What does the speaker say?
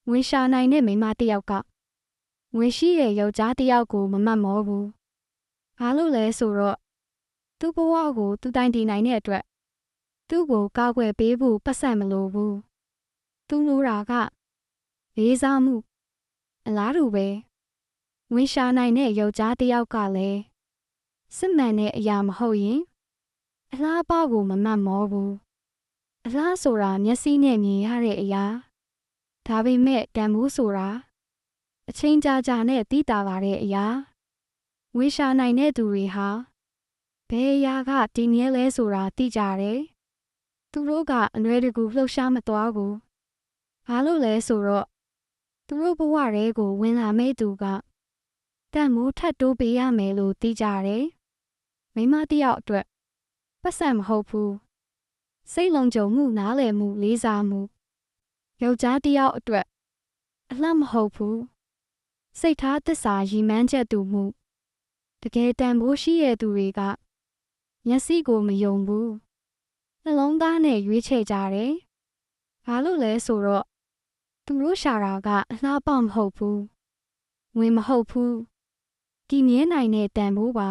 ငွေရှာနိုင်တဲ့မိန်းမတစ်ယောက်ကငွေရှိတဲ့ယောက်ျားတစ်ယောက်ကိုမမှတ်မောဘူး။ဘာလို့လဲဆိုတော့သူ့ဘဝကိုသူတိုင်တည်နိုင်တဲ့အတွက်သူ့ကိုကောက်ွယ်ပေးဖို့ပတ်စံမလိုဘူး။သူလိုတာကလေးစားမှုအလားတူပဲ။ငွေရှာနိုင်တဲ့ယောက်ျားတစ်ယောက်ကလည်းစစ်မှန်တဲ့အရာမဟုတ်ရင်အလားအပကိုမမှတ်မောဘူး။အလားဆိုတာမျက်စိနဲ့မြင်ရတဲ့အရာဒါပေမဲ့တန်ဖိုးဆိုတာအချိန်ကြာကြာနဲ့သိတာလာတဲ့အရာငွေရှာနိုင်တဲ့သူတွေဟာဘယ်အရာကတည်မြဲလဲဆိုတာသိကြတယ်။သူတို့ကအနွယ်တကူလှုပ်ရှားမသွားဘူး။ဘာလို့လဲဆိုတော့သူတို့ဘဝတွေကိုဝင်လာမဲ့သူကတန်ဖိုးထပ်တိုးပေးရမယ်လို့သိကြတယ်။မိန်းမတစ်ယောက်အတွက်ပတ်စံမဟုတ်ဘူး။စိတ်လုံခြုံမှုနားလည်မှုလေးစားမှုယောက်ျားတစ်ယောက်အတွက်အလှမဟုတ်ဘူး။စိတ်ထားသစ္စာရည်မှန်းချက်တူမှုတကယ်တန်ဖိုးရှိတဲ့သူတွေကမျက်စိကိုမယုံဘူးနှလုံးသားနဲ့ရွေးချယ်ကြတယ်။ဘာလို့လဲဆိုတော့သူတို့ရှာတာကအလှပမဟုတ်ဘူးငွေမဟုတ်ဘူးတည်မြဲနိုင်တဲ့တန်ဖိုးပါ